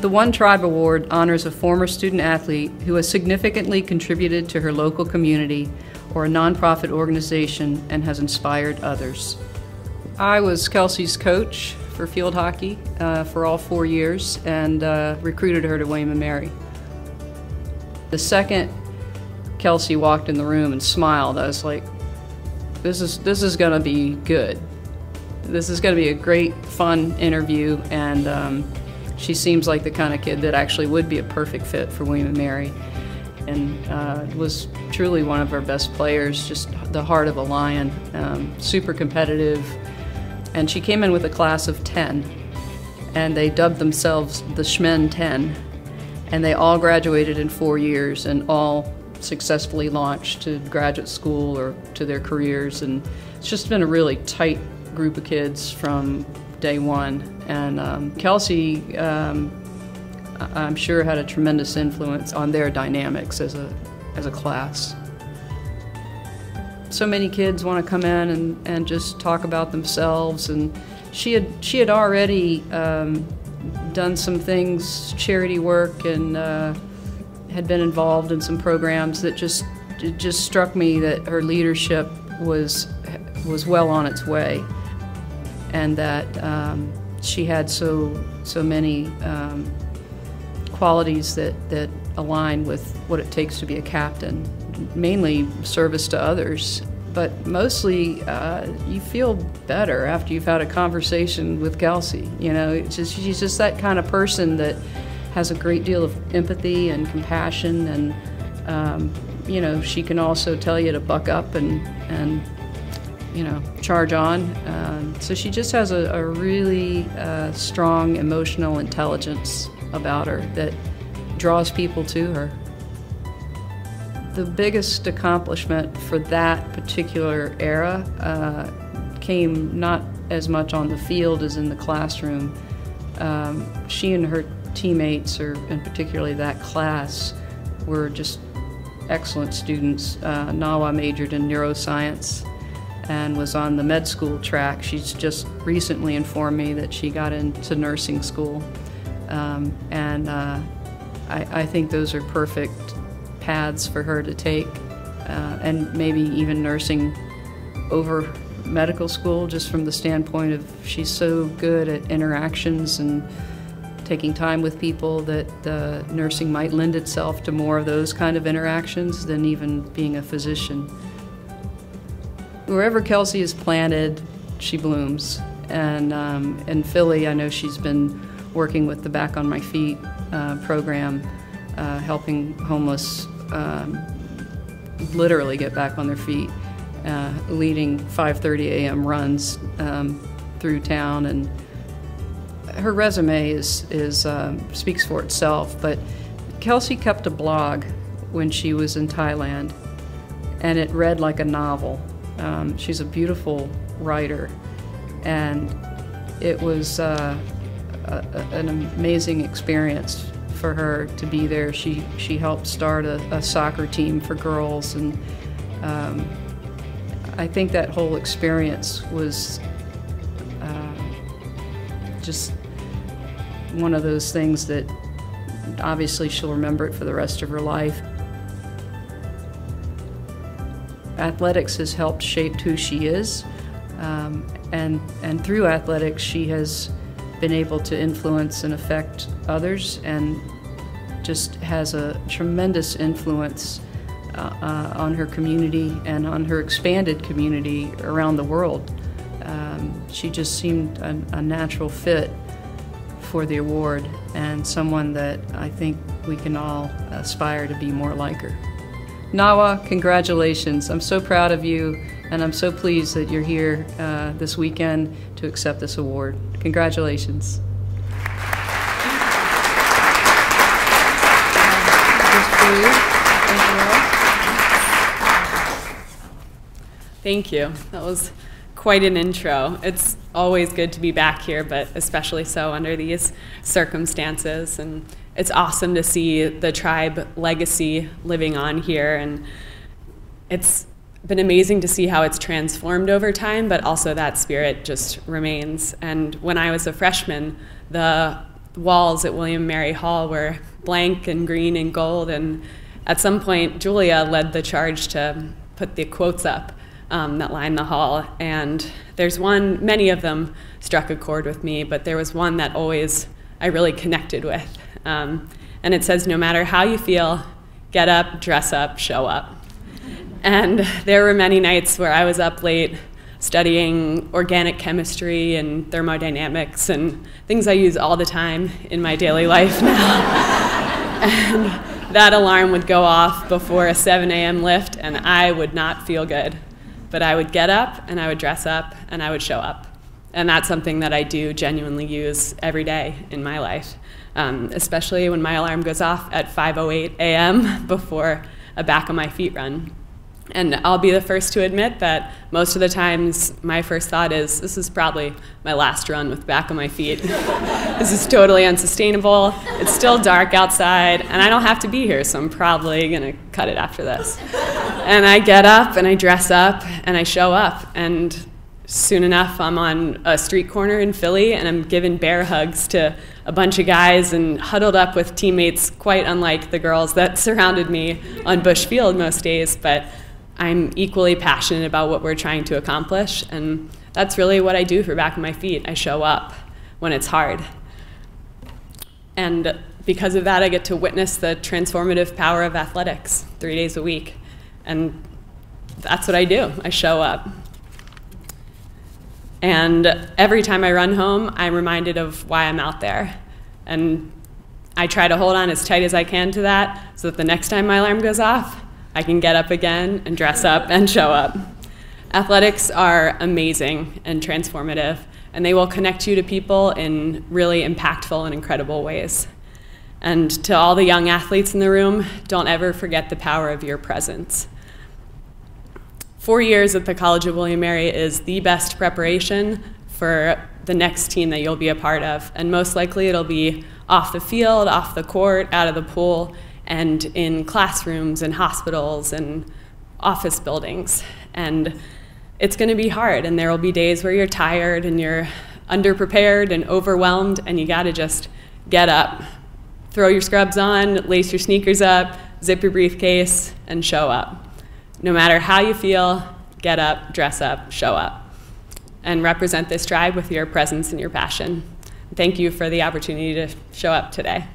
The One Tribe Award honors a former student athlete who has significantly contributed to her local community or a nonprofit organization and has inspired others. I was Kelsey's coach for field hockey for all 4 years and recruited her to William & Mary. The second Kelsey walked in the room and smiled, I was like, this is going to be good. This is going to be a great, fun interview, and she seems like the kind of kid that actually would be a perfect fit for William & Mary, and was truly one of our best players, just the heart of a lion, super competitive. And she came in with a class of 10, and they dubbed themselves the Shmen 10, and they all graduated in 4 years and all successfully launched to graduate school or to their careers, and it's just been a really tight group of kids from day one. And Kelsey, I'm sure, had a tremendous influence on their dynamics as a class. So many kids want to come in and just talk about themselves, and she had already done some things, charity work, and had been involved in some programs that it just struck me that her leadership was well on its way, and that she had so many qualities that align with what it takes to be a captain. Mainly service to others, but mostly you feel better after you've had a conversation with Kelsey. You know, she's just that kind of person that has a great deal of empathy and compassion, and you know, she can also tell you to buck up and you know, charge on. So she just has a really strong emotional intelligence about her that draws people to her. The biggest accomplishment for that particular era came not as much on the field as in the classroom. She and her teammates, and particularly that class, were just excellent students. Nawa majored in neuroscience and was on the med school track. She's just recently informed me that she got into nursing school. I think those are perfect paths for her to take, and maybe even nursing over medical school, just from the standpoint of she's so good at interactions and taking time with people that nursing might lend itself to more of those kind of interactions than even being a physician. Wherever Kelsey is planted, she blooms. And in Philly, I know she's been working with the Back on My Feet program, helping homeless literally get back on their feet, leading 5:30 a.m. runs through town. And her resume speaks for itself, but Kelsey kept a blog when she was in Thailand, and it read like a novel. She's a beautiful writer, and it was an amazing experience for her to be there. She helped start a soccer team for girls, and I think that whole experience was just one of those things that obviously she'll remember it for the rest of her life. Athletics has helped shape who she is, and through athletics she has been able to influence and affect others, and just has a tremendous influence on her community and on her expanded community around the world. She just seemed a natural fit for the award, and someone that I think we can all aspire to be more like her. Nawa, congratulations. I'm so proud of you, and I'm so pleased that you're here this weekend to accept this award. Congratulations. Thank you. That was quite an intro. It's always good to be back here, but especially so under these circumstances. And it's awesome to see the tribe legacy living on here. And it's been amazing to see how it's transformed over time, but also that spirit just remains. And when I was a freshman, the walls at William Mary Hall were blank and green and gold, and at some point Julia led the charge to put the quotes up that line the hall, and there's one, many of them struck a chord with me, but there was one that always I really connected with, and it says, no matter how you feel, get up, dress up, show up. And there were many nights where I was up late studying organic chemistry and thermodynamics and things I use all the time in my daily life now. And that alarm would go off before a 7 a.m. lift, and I would not feel good. But I would get up, and I would dress up, and I would show up. And that's something that I do genuinely use every day in my life, especially when my alarm goes off at 5:08 a.m. before a back of my feet run. And I'll be the first to admit that most of the times my first thought is, this is probably my last run with back of my feet. This is totally unsustainable. It's still dark outside, and I don't have to be here, so I'm probably gonna cut it after this. And I get up, and I dress up, and I show up, and soon enough I'm on a street corner in Philly, and I'm giving bear hugs to a bunch of guys and huddled up with teammates quite unlike the girls that surrounded me on Bush Field most days, but I'm equally passionate about what we're trying to accomplish, and that's really what I do for Back of My Feet. I show up when it's hard. And because of that, I get to witness the transformative power of athletics 3 days a week. And that's what I do. I show up. And every time I run home, I'm reminded of why I'm out there. And I try to hold on as tight as I can to that so that the next time my alarm goes off, I can get up again and dress up and show up. Athletics are amazing and transformative, and they will connect you to people in really impactful and incredible ways. And to all the young athletes in the room, don't ever forget the power of your presence. 4 years at the College of William Mary is the best preparation for the next team that you'll be a part of, and most likely it'll be off the field, off the court, out of the pool, and in classrooms and hospitals and office buildings. And it's gonna be hard, and there will be days where you're tired and you're underprepared and overwhelmed, and you gotta just get up. Throw your scrubs on, lace your sneakers up, zip your briefcase, and show up. No matter how you feel, get up, dress up, show up. And represent this tribe with your presence and your passion. Thank you for the opportunity to show up today.